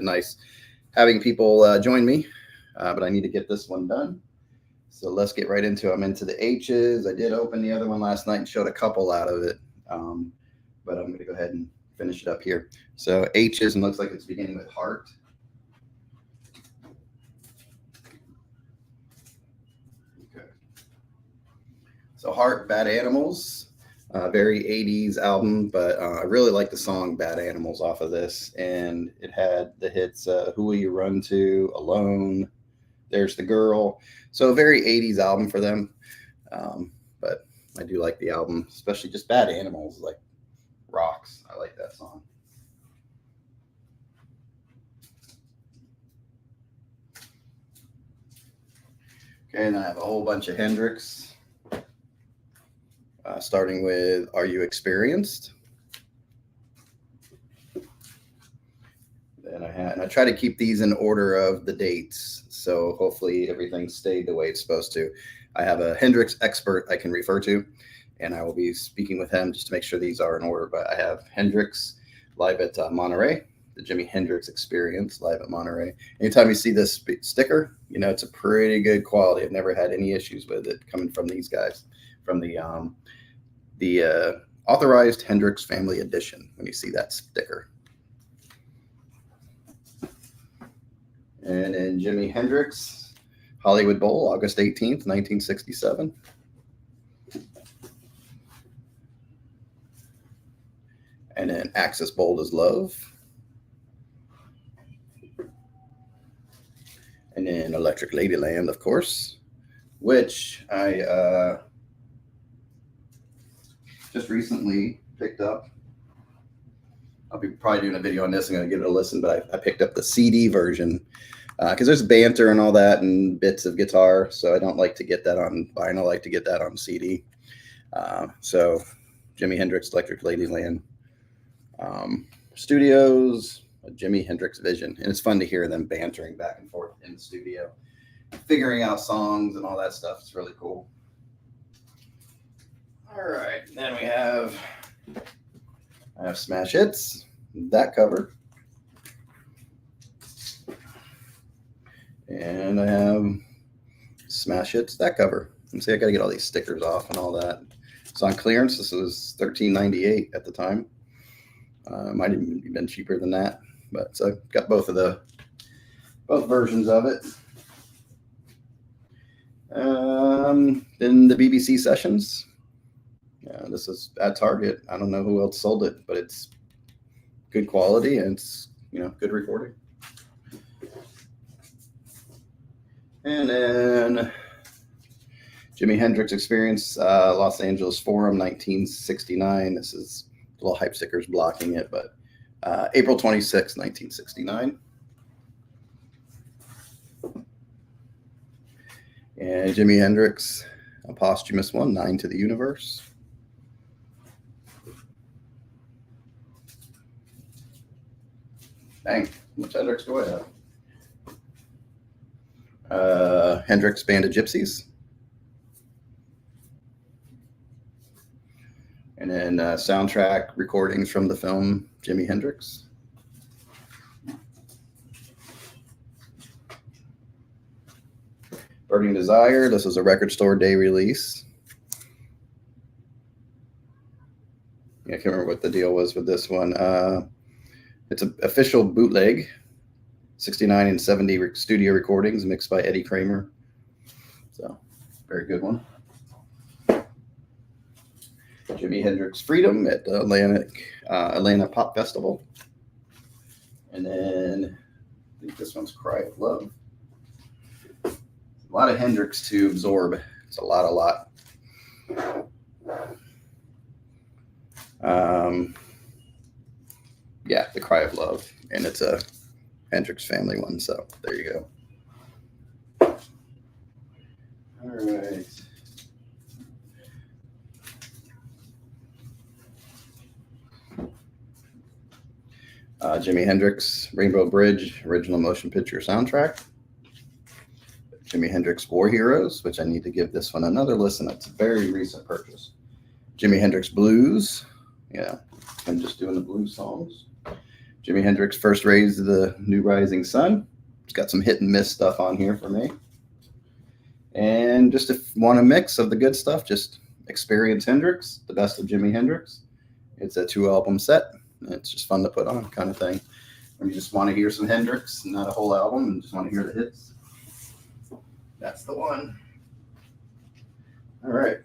nice having people join me, but I need to get this one done. So let's get right into it. I'm into the H's. I did open the other one last night and showed a couple out of it, but I'm going to go ahead and finish it up here. So H's, and looks like it's beginning with heart. Okay. So Heart, Bad Animals, very 80s album, but I really like the song Bad Animals off of this. And it had the hits Who Will You Run To, Alone, There's the Girl. So a very 80s album for them. But I do like the album, especially just Bad Animals, like rocks. I like that song. Okay, and I have a whole bunch of Hendrix. Starting with Are You Experienced? And I try to keep these in order of the dates, so hopefully everything stayed the way it's supposed to. I have a Hendrix expert I can refer to, and I will be speaking with him just to make sure these are in order. But I have Hendrix live at Monterey, the Jimi Hendrix Experience live at Monterey. Anytime you see this sticker, you know it's a pretty good quality. I've never had any issues with it coming from these guys, from the authorized Hendrix Family Edition. When you see that sticker. And then Jimi Hendrix, Hollywood Bowl, August 18th, 1967. And then Axis Bold as Love. And then Electric Ladyland, of course, which I just recently picked up. I'll be probably doing a video on this. I'm going to give it a listen, but I picked up the CD version because there's banter and all that and bits of guitar. So I don't like to get that on vinyl. I like to get that on CD. So Jimi Hendrix, Electric Ladyland Studios, Jimi Hendrix Vision. And it's fun to hear them bantering back and forth in the studio, figuring out songs and all that stuff. It's really cool. All right, then I have Smash Hits, that cover. And I have Smash Hits, that cover. And see, I got to get all these stickers off and all that. It's on clearance. This was $13.98 at the time. Might have even been cheaper than that. But so I've got both versions of it. Then the BBC Sessions. This is at Target. I don't know who else sold it, but it's good quality and it's, good recording. And then Jimi Hendrix Experience, Los Angeles Forum, 1969. This is little hype stickers blocking it, but April 26, 1969. And Jimi Hendrix, a posthumous one, 9 to the Universe. Dang, how much Hendrix do I have? Hendrix Band of Gypsies. And then soundtrack recordings from the film Jimi Hendrix. Burning Desire, this was a record store day release. I can't remember what the deal was with this one. It's an official bootleg, 69 and 70 studio recordings mixed by Eddie Kramer. So, very good one. Jimi Hendrix Freedom at the Atlanta Pop Festival. And then I think this one's Cry of Love. A lot of Hendrix to absorb. It's a lot. Yeah, The Cry of Love. And it's a Hendrix family one. So there you go. All right. Jimi Hendrix Rainbow Bridge original motion picture soundtrack. Jimi Hendrix War Heroes, which I need to give this one another listen. It's a very recent purchase. Jimi Hendrix Blues. Yeah, I'm just doing the blues songs. Jimi Hendrix First Rays of the New Rising Sun. It's got some hit and miss stuff on here for me. And just if you want a mix of the good stuff, just experience Hendrix, the best of Jimi Hendrix. It's a 2-album set. It's just fun to put on kind of thing. When you just want to hear some Hendrix, not a whole album, and just want to hear the hits. That's the one. All right.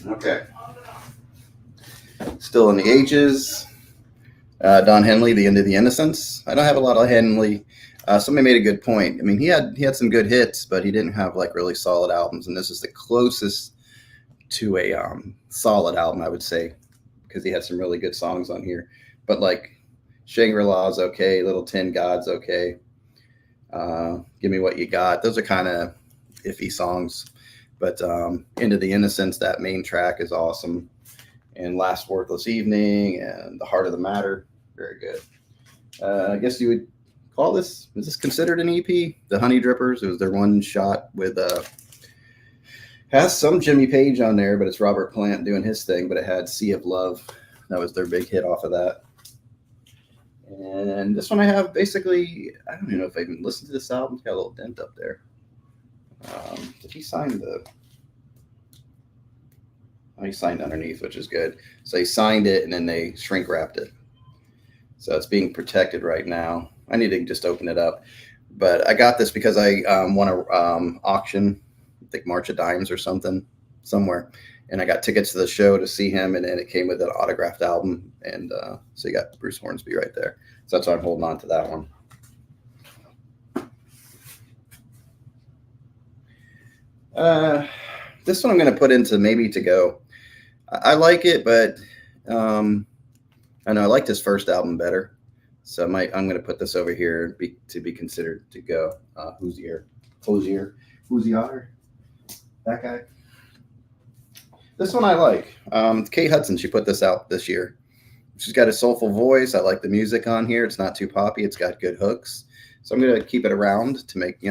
Okay. Still in the ages. Don Henley, The End of the Innocents. I don't have a lot of Henley. Somebody made a good point. I mean, he had some good hits, but he didn't have like really solid albums, and this is the closest to a solid album, I would say, because he had some really good songs on here. But like Shangri-La's okay, Little Tin God's okay. Give Me What You Got. Those are kind of iffy songs. But Into the Innocence, that main track is awesome. And Last Worthless Evening and The Heart of the Matter, very good. I guess you would call this, is this considered an EP? The Honey Drippers, it was their one shot with, has some Jimmy Page on there, but it's Robert Plant doing his thing, but it had Sea of Love. That was their big hit off of that. And this one I have basically, I don't even know if I even listened to this album. It's got a little dent up there. Did he sign the... Oh, he signed underneath, which is good. So he signed it, and then they shrink wrapped it. So it's being protected right now. I need to just open it up. But I got this because I won a auction, I think March of Dimes or something, somewhere. And I got tickets to the show to see him, and then it came with an autographed album. And so you got Bruce Hornsby right there. So that's why I'm holding on to that one. This one I'm going to put into maybe to go. I like it, but I know I liked his first album better. So I'm going to put this over here to be considered to go. Hoosier, that guy. This one I like. Kate Hudson, she put this out this year. She's got a soulful voice. I like the music on here. It's not too poppy. It's got good hooks. So I'm going to keep it around to make,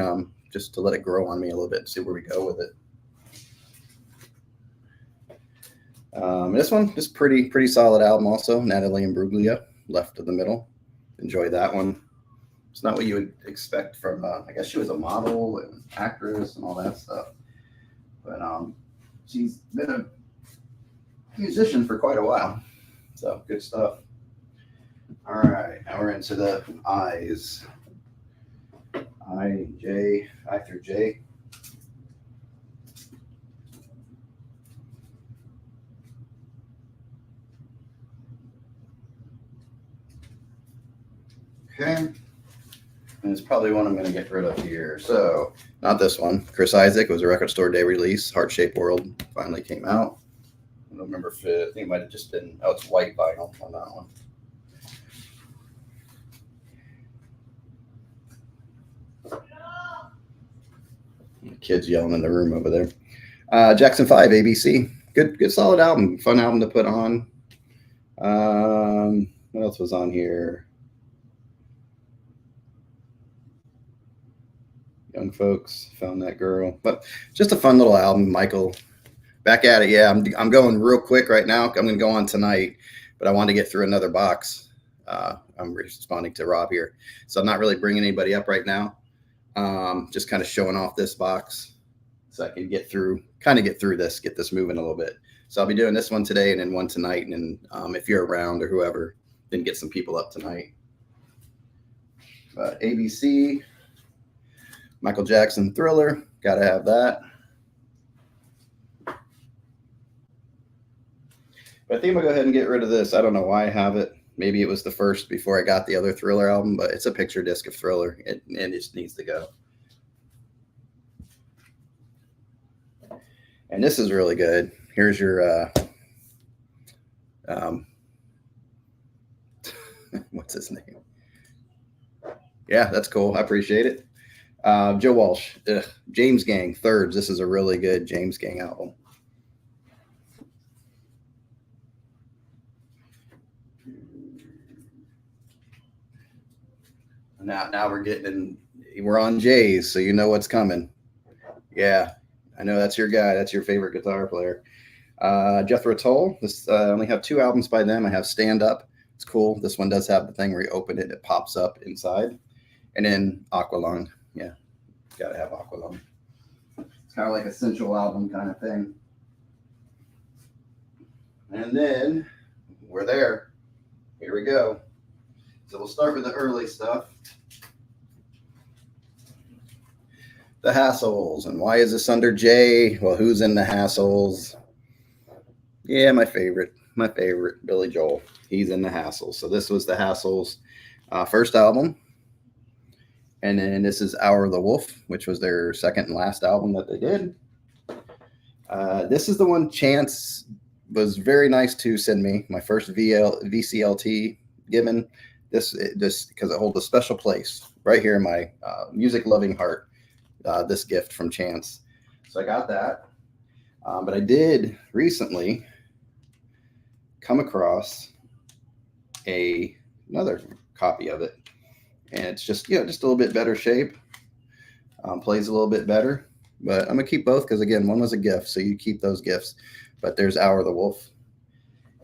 just to let it grow on me a little bit and see where we go with it. This one is pretty solid album also. Natalie Imbruglia, Left of the Middle. Enjoy that one. It's not what you would expect from, I guess she was a model and actress and all that stuff. But she's been a musician for quite a while. So good stuff. All right, now we're into the I's. I through J. Okay. And it's probably one I'm going to get rid of here. So, not this one. Chris Isaak was a record store day release. Heart-Shaped World finally came out. November 5th. I think it might have just been, it's white vinyl on that one. Kids yelling in the room over there. Jackson 5, ABC. Good solid album. Fun album to put on. What else was on here? Young Folks, Found That Girl. But just a fun little album. Michael, back at it. Yeah, I'm going real quick right now. I'm going to go on tonight, but I want to get through another box. I'm responding to Rob here. So I'm not really bringing anybody up right now. Just kind of showing off this box so I can get through this, get this moving a little bit. So I'll be doing this one today and then one tonight. And then if you're around or whoever, then get some people up tonight. ABC, Michael Jackson, Thriller. Got to have that. But I think I'm going to go ahead and get rid of this. I don't know why I have it. Maybe it was the first before I got the other Thriller album, but it's a picture disc of Thriller. It just needs to go. And this is really good. Here's your, what's his name? Yeah, that's cool. I appreciate it. Joe Walsh, James Gang, Thirds. This is a really good James Gang album. Now we're getting We're on J's, so you know what's coming. Yeah, I know that's your guy. That's your favorite guitar player. Jethro Tull. This I only have 2 albums by them. I have Stand Up. It's cool. This one does have the thing where you open it, it pops up inside. And then Aqualung. Yeah, gotta have Aqualung. It's kind of like a sensual album kind of thing. And then we're there. Here we go. So we'll start with the early stuff. The Hassles. And why is this under J? Well, who's in the Hassles? Yeah, my favorite, Billy Joel. He's in the Hassles. So this was the Hassles' first album. And then this is Hour of the Wolf, which was their second and last album that they did. This is the one Chance was very nice to send me, my first VCLT given. This because it holds a special place right here in my music-loving heart, this gift from Chance. So I got that. But I did recently come across another copy of it. And it's just, just a little bit better shape. Plays a little bit better. But I'm going to keep both because, again, one was a gift. So you keep those gifts. But there's Hour of the Wolf.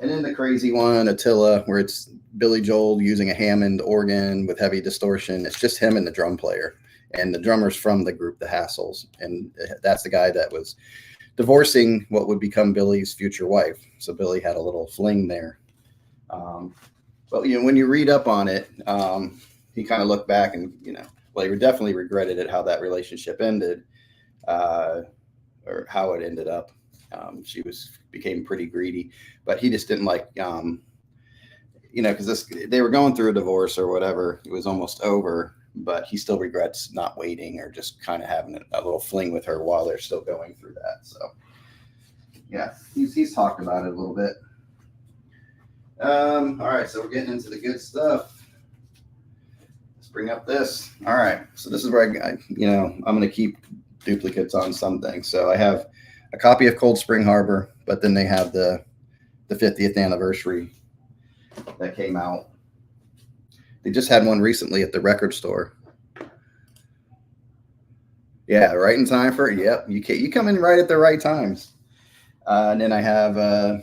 And then the crazy one, Attila, where it's Billy Joel using a Hammond organ with heavy distortion. It's just him and the drum player. And the drummer's from the group, the Hassles. And that's the guy that was divorcing what would become Billy's future wife. So Billy had a little fling there. But, when you read up on it, he kind of looked back and, well, he definitely regretted it, how that relationship ended, or how it ended up. She became pretty greedy, but he just didn't like, because they were going through a divorce or whatever. It was almost over, but he still regrets not waiting or just kind of having a little fling with her while they're still going through that. So, yeah, he's talked about it a little bit. All right, so we're getting into the good stuff. Let's bring up this. All right, so this is where I'm going to keep duplicates on some things. So I have a copy of Cold Spring Harbor, but then they have the 50th anniversary that came out. They just had one recently at the record store. Yeah, right in time for it. Yep, you come in right at the right times. And then I have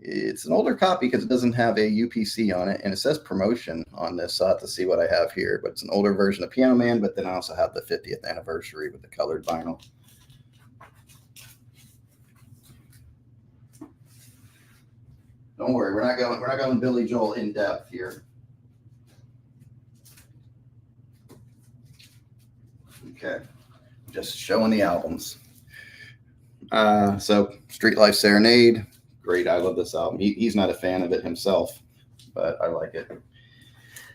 it's an older copy because it doesn't have a UPC on it, and it says promotion on this. So I have to see what I have here, but it's an older version of Piano Man. But then I also have the 50th anniversary with the colored vinyl. Don't worry, we're not going Billy Joel in depth here. Okay, just showing the albums. So Street Life Serenade, great. I love this album. He's not a fan of it himself, but I like it.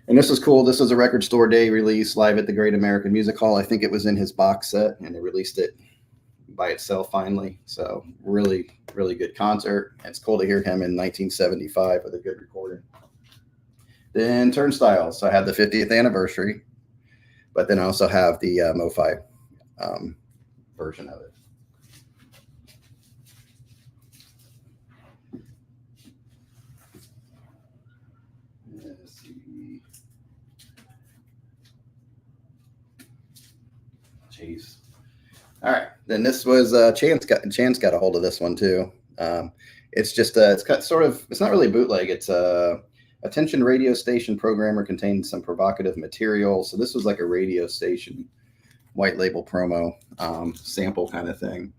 And this is cool. This was a Record Store Day release, live at the Great American Music Hall. I think it was in his box set, and they released it by itself finally. So really, really good concert. It's cool to hear him in 1975 with a good recording. Then Turnstiles. So I have the 50th anniversary, but then I also have the MoFi version of it. Let's see. Jeez. All right. Then this was Chance got a hold of this one too. It's just it's not really bootleg. It's attention radio station programmer contained some provocative material. So this was like a radio station white label promo sample kind of thing.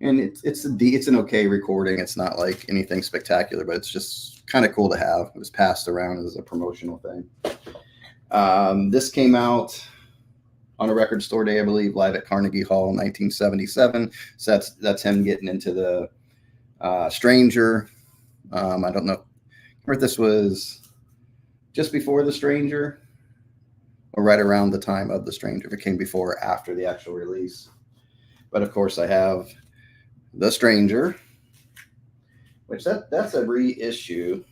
And it's an okay recording. It's not like anything spectacular, but it's just kind of cool to have. It was passed around as a promotional thing. This came out on a Record Store Day, I believe, live at Carnegie Hall in 1977. So that's him getting into the Stranger. I don't know if this was just before The Stranger or right around the time of The Stranger, if it came before or after the actual release. But of course I have The Stranger, which that's a reissue.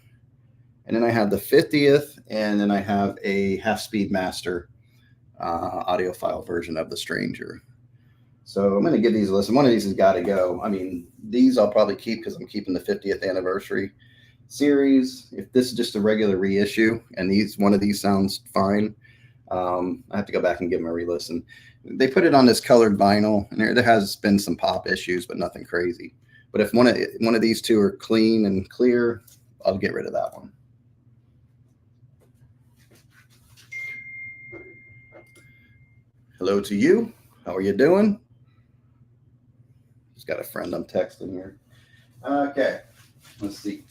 And then I have the 50th, and then I have a half-speed master audiophile version of The Stranger. So I'm going to give these a listen. One of these has got to go. I mean, these I'll probably keep because I'm keeping the 50th anniversary series. If this is just a regular reissue and one of these sounds fine, I have to go back and give them a re-listen. They put it on this colored vinyl, and there has been some pop issues, but nothing crazy. But if one of these two are clean and clear, I'll get rid of that one. Hello to you. How are you doing? Just got a friend I'm texting here. Okay, let's see.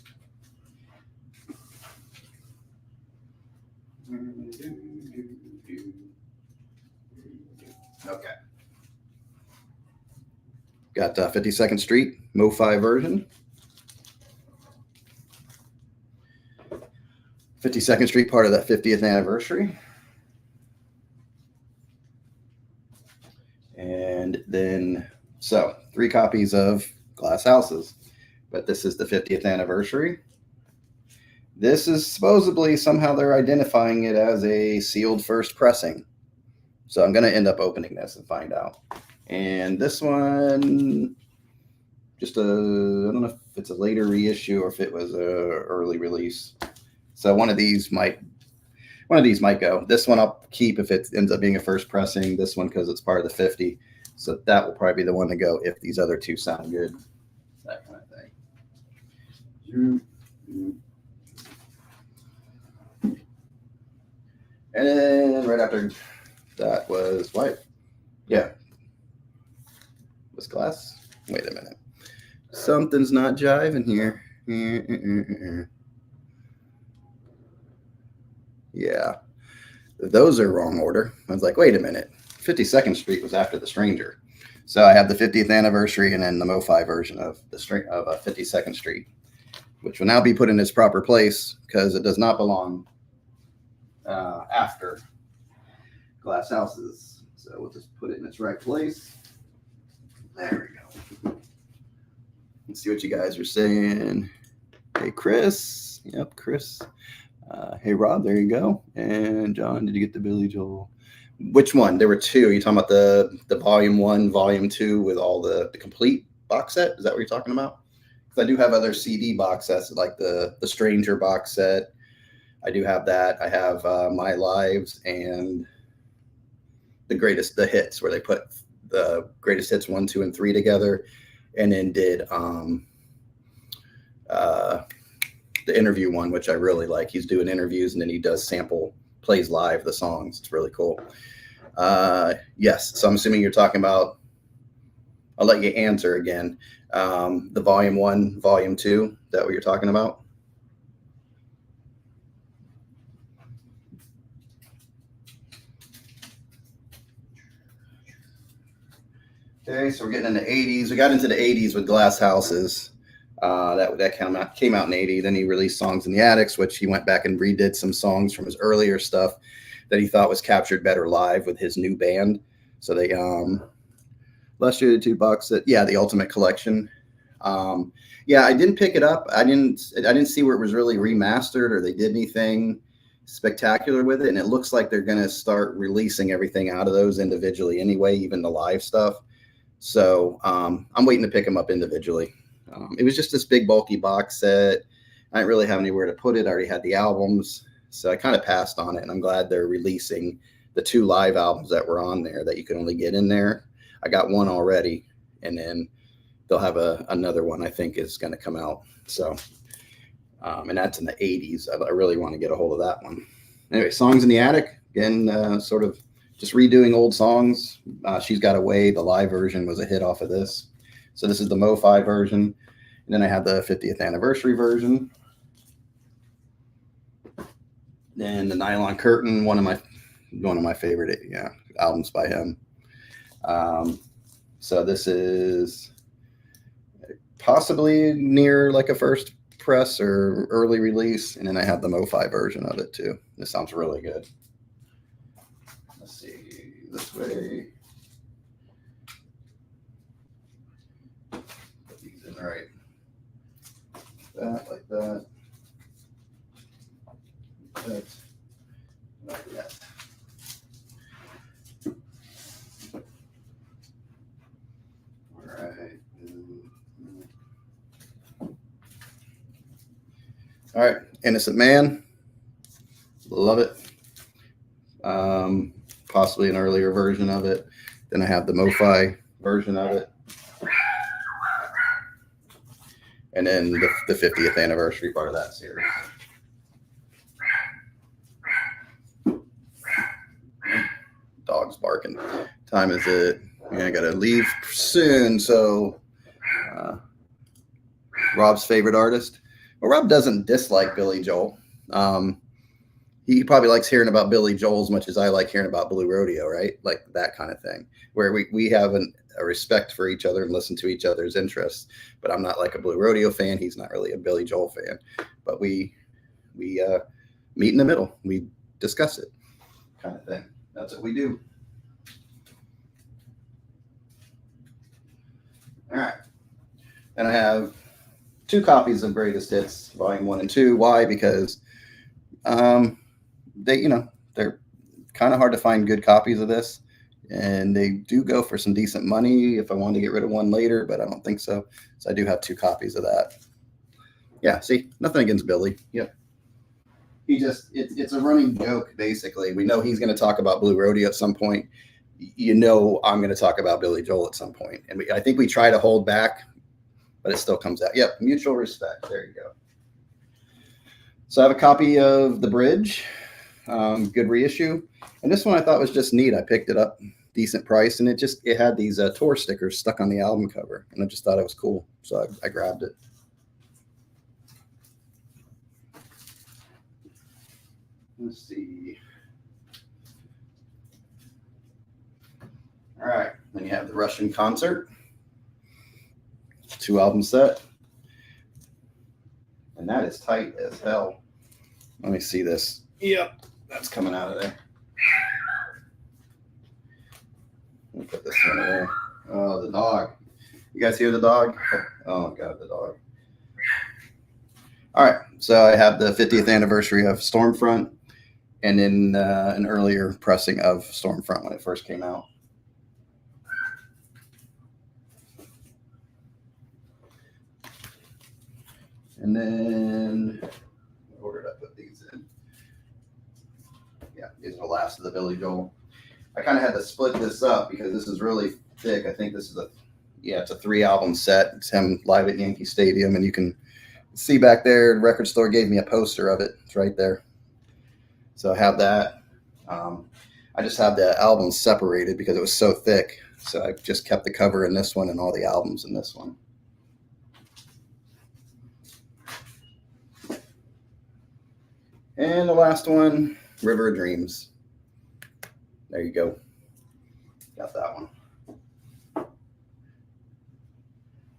Okay. Got 52nd Street, MoFi version. 52nd Street, part of that 50th anniversary. And then, so 3 copies of Glass Houses, but this is the 50th anniversary. This is supposedly, somehow they're identifying it as a sealed first pressing. So I'm going to end up opening this and find out. And this one, just I don't know if it's a later reissue or if it was a early release. So one of these might go. This one I'll keep if it ends up being a first pressing. This one because it's part of the 50. So that will probably be the one to go if these other two sound good. That kind of thing. And then right after that was what? Yeah. Was Glass? Wait a minute. Something's not jiving here. Yeah. Those are wrong order. I was like, wait a minute. 52nd Street was after The Stranger. So I have the 50th anniversary and then the MoFi version of 52nd Street, which will now be put in its proper place because it does not belong after Glass Houses. So we'll just put it in its right place. There we go. Let's see what you guys are saying. Hey, Chris. Yep, Chris. Hey, Rob. There you go. And John, did you get the Billy Joel? Which one? There were 2. Are you talking about the volume 1, volume 2 with all the complete box set? Is that what you're talking about? Because I do have other CD box sets, like the Stranger box set. I do have that. I have My Lives and the hits, where they put the greatest hits 1, 2, and 3 together, and then did the interview one, which I really like. He's doing interviews and then he does plays live the songs. It's really cool. Yes. So I'm assuming you're talking about, I'll let you answer again. The volume 1, volume 2, is that what you're talking about? Okay, so we're getting into the 80s. We got into the 80s with Glass Houses. That came out in 80. Then he released Songs in the Attics, which he went back and redid some songs from his earlier stuff that he thought was captured better live with his new band. So they last year the 2 box set, the Ultimate Collection. I didn't pick it up. I didn't see where it was really remastered or they did anything spectacular with it. And it looks like they're going to start releasing everything out of those individually anyway, even the live stuff. So I'm waiting to pick them up individually. It was just this big bulky box set. I didn't really have anywhere to put it. I already had the albums, so I kind of passed on it. And I'm glad they're releasing the 2 live albums that were on there that you can only get in there. I got one already, and then they'll have another one I think is going to come out. So, and that's in the 80s. I really want to get a hold of that one. Anyway, Songs in the Attic, again, sort of just redoing old songs. She's Got Away, the live version, was a hit off of this. So this is the MoFi version. And then I have the 50th anniversary version. Then the Nylon Curtain, one of my favorite albums by him. So this is possibly near like a first press or early release. And then I have the MoFi version of it too. This sounds really good. Let's see, this way. Put these in right. Like that. Like that. All right. All right. Innocent Man. Love it. possibly an earlier version of it. Then I have the MoFi version of it. And then the 50th anniversary part of that series. Dog's barking. Time is it? Yeah, I gotta leave soon. So, Rob's favorite artist. Well, Rob doesn't dislike Billy Joel. He probably likes hearing about Billy Joel as much as I like hearing about Blue Rodeo, right? Like that kind of thing, where we have a respect for each other and listen to each other's interests. But I'm not like a Blue Rodeo fan. He's not really a Billy Joel fan. But we meet in the middle. We discuss it, kind of thing. That's what we do. All right. And I have 2 copies of Greatest Hits, Volume 1 and 2. Why? Because they're kind of hard to find good copies of this, and they do go for some decent money if I wanted to get rid of one later, but I don't think so. So I do have 2 copies of that. Yeah, see, nothing against Billy. Yep. It's a running joke, basically. We know he's going to talk about Blue Rodeo at some point. I'm going to talk about Billy Joel at some point. And I think we try to hold back, but it still comes out. Yep, mutual respect. There you go. So I have a copy of The Bridge, good reissue. And this one I thought was just neat. I picked it up, decent price, and it had these tour stickers stuck on the album cover. And I just thought it was cool. So I grabbed it. Let's see. All right. Then you have the Russian Concert. 2 album set. And that is tight as hell. Let me see this. Yep. That's coming out of there. Let me put this one there. Oh, the dog. You guys hear the dog? Oh, God, the dog. All right. So I have the 50th anniversary of Stormfront, and then an earlier pressing of Stormfront when it first came out. And then, what order did I put these in? Yeah, these are the last of the Billy Joel. I kind of had to split this up because this is really thick. I think this is it's a 3 album set. It's him live at Yankee Stadium, and you can see back there, the record store gave me a poster of it. It's right there. So I have that. I just have the albums separated because it was so thick. So I just kept the cover in this one and all the albums in this one. And the last one, River of Dreams. There you go. Got that one.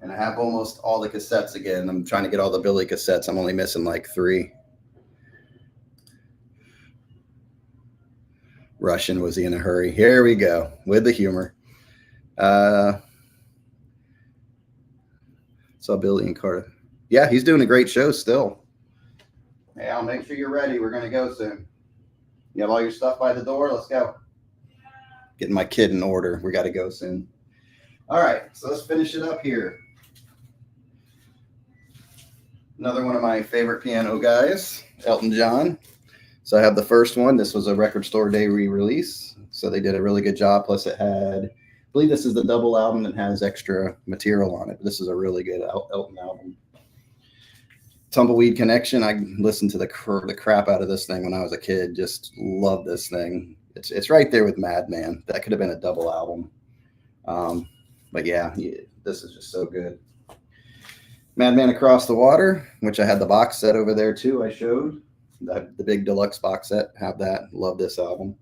And I have almost all the cassettes again. I'm trying to get all the Billy cassettes. I'm only missing like 3. Russian, was he in a hurry? Here we go with the humor. So Billy and Carter. Yeah, he's doing a great show still. Hey, I'll make sure you're ready. We're going to go soon. You have all your stuff by the door? Let's go. Getting my kid in order. We got to go soon. All right, so let's finish it up here. Another one of my favorite piano guys, Elton John. So I have the first one. This was a Record Store Day re-release. So they did a really good job. Plus it had, I believe this is the double album that has extra material on it. But this is a really good Elton album. Tumbleweed Connection. I listened to the crap out of this thing when I was a kid. Just love this thing. It's right there with Madman. That could have been a double album. But yeah, this is just so good. Madman Across the Water, which I had the box set over there too. I showed the big deluxe box set. Have that. Love this album.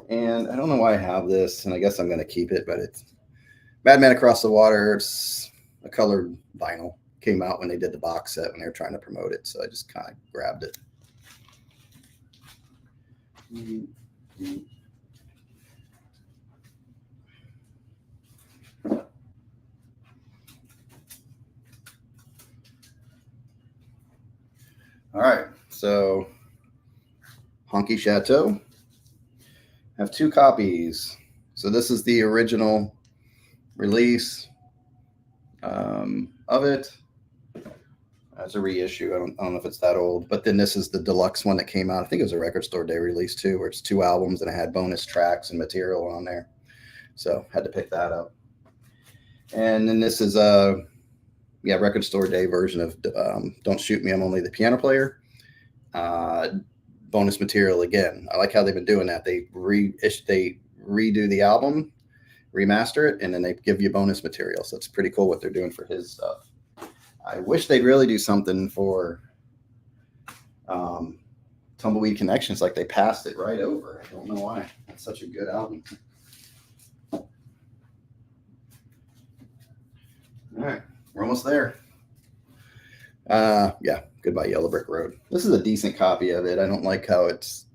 And I don't know why I have this, and I guess I'm going to keep it, but it's Madman Across the Water. It's a colored vinyl. Came out when they did the box set when they were trying to promote it, so I just kind of grabbed it. All right, so Honky Chateau. I have 2 copies. So this is the original release of it. It's a reissue. I don't know if it's that old, but then this is the deluxe one that came out. I think it was a Record Store Day release too, where it's 2 albums and it had bonus tracks and material on there. So had to pick that up. And then this is a Record Store Day version of "Don't Shoot Me, I'm Only the Piano Player." Bonus material again. I like how they've been doing that. They redo the album, remaster it, and then they give you bonus material. So it's pretty cool what they're doing for his stuff. I wish they'd really do something for Tumbleweed Connections, like they passed it right over. I don't know why. That's such a good album. All right, we're almost there. Goodbye Yellow Brick Road. This is a decent copy of it. I don't like how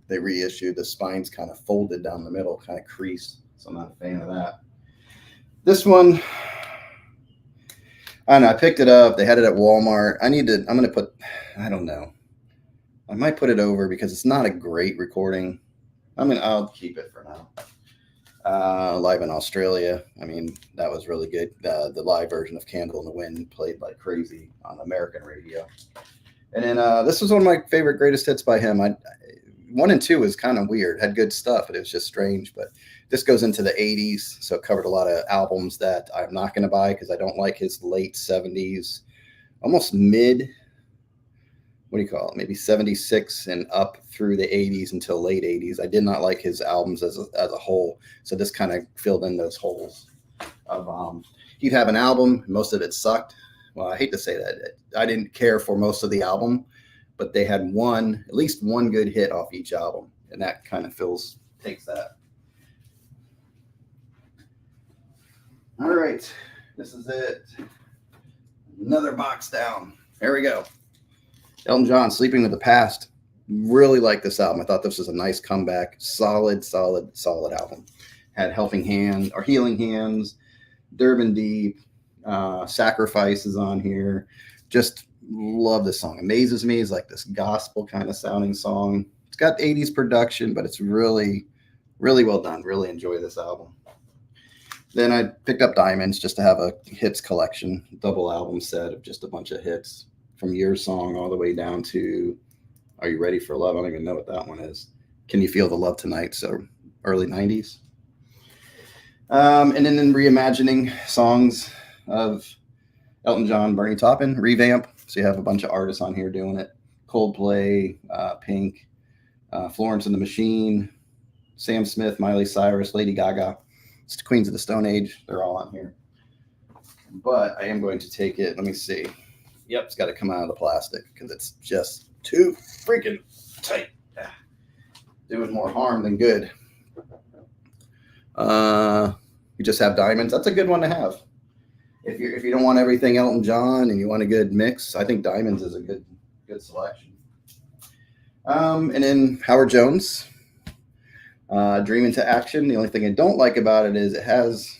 they reissued. The spine's kind of folded down the middle, kind of creased. So I'm not a fan of that. This one, I don't know. I picked it up. They had it at Walmart. I don't know. I might put it over because it's not a great recording. I'll keep it for now. Live in Australia. That was really good. The live version of Candle in the Wind played like crazy on American radio. And then this was one of my favorite greatest hits by him. 1 and 2 was kind of weird. Had good stuff, but it was just strange. But this goes into the 80s, so it covered a lot of albums that I'm not going to buy because I don't like his late 70s, almost mid, maybe 76 and up through the 80s until late 80s. I did not like his albums as a whole, so this kind of filled in those holes. He'd have an album, most of it sucked. Well, I hate to say that. I didn't care for most of the album, but they had at least one good hit off each album, and that kind of takes that. All right, this is it. Another box down. There we go. Elton John, Sleeping with the Past. Really like this album. I thought this was a nice comeback. Solid album. Had Healing Hands, Durban Deep, Sacrifices on here. Just love this song. Amazes Me is like this gospel kind of sounding song. It's got 80s production, but it's really, really well done. Really enjoy this album. Then I picked up Diamonds just to have a hits collection, double album set of just a bunch of hits from Your Song all the way down to Are You Ready for Love? I don't even know what that one is. Can You Feel the Love Tonight? So early 90s. And then in reimagining songs of Elton John, Bernie Taupin, revamp. So you have a bunch of artists on here doing it. Coldplay, Pink, Florence and the Machine, Sam Smith, Miley Cyrus, Lady Gaga. It's the Queens of the Stone Age. They're all on here. But I am going to take it. Let me see. Yep, it's got to come out of the plastic because it's just too freaking tight. Doing more harm than good. You just have Diamonds. That's a good one to have. If you don't want everything Elton John and you want a good mix, I think Diamonds is a good selection. And then Howard Jones, Dream into Action. The only thing I don't like about it is it has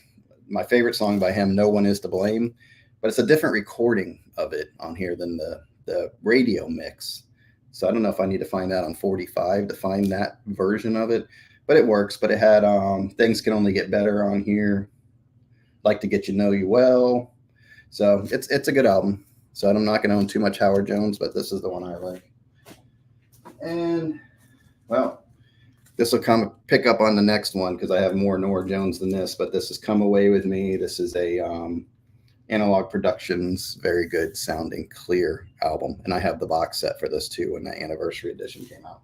my favorite song by him, No One Is to Blame, but it's a different recording of it on here than the radio mix. So I don't know if I need to find that on 45 to find that version of it, but it works. But it had Things Can Only Get Better on here, Like to Get You Know You Well. So it's a good album. So I'm not going to own too much Howard Jones, but this is the one I like. And, well, this will pick up on the next one because I have more Norah Jones than this, but this is Come Away With Me. This is a Analog Productions, very good sounding, clear album. And I have the box set for this too when the anniversary edition came out.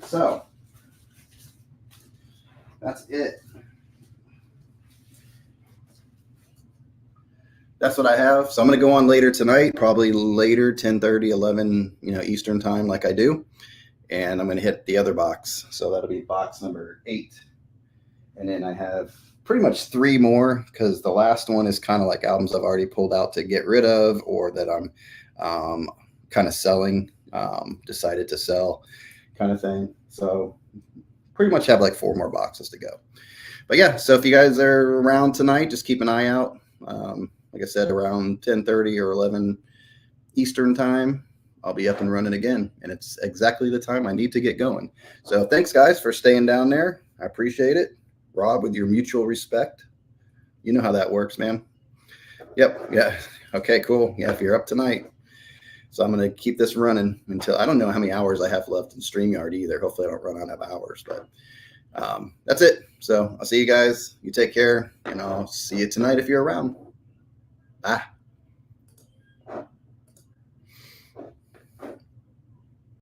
So that's it. That's what I have. So I'm going to go on later tonight, probably later, 10:30, 11, Eastern time like I do. And I'm going to hit the other box. So that'll be box number 8. And then I have pretty much 3 more because the last one is kind of like albums I've already pulled out to get rid of or that I'm kind of selling, decided to sell kind of thing. So pretty much have like 4 more boxes to go. But yeah, so if you guys are around tonight, just keep an eye out. Like I said, around 10:30 or 11 Eastern time, I'll be up and running again. And it's exactly the time I need to get going. So thanks, guys, for staying down there. I appreciate it. Rob, with your mutual respect. You know how that works, man. Yep. Yeah. Okay, cool. Yeah, if you're up tonight. So I'm going to keep this running until, I don't know how many hours I have left in StreamYard either. Hopefully I don't run out of hours, but that's it. So I'll see you guys. You take care, and I'll see you tonight if you're around. Bye.